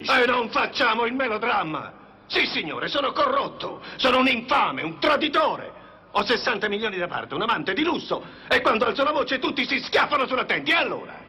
E non facciamo il melodramma. Sì, signore, sono corrotto. Sono un infame, un traditore. Ho 60 milioni da parte, un amante di lusso. E quando alzo la voce tutti si schiaffano sulla tenti. E allora?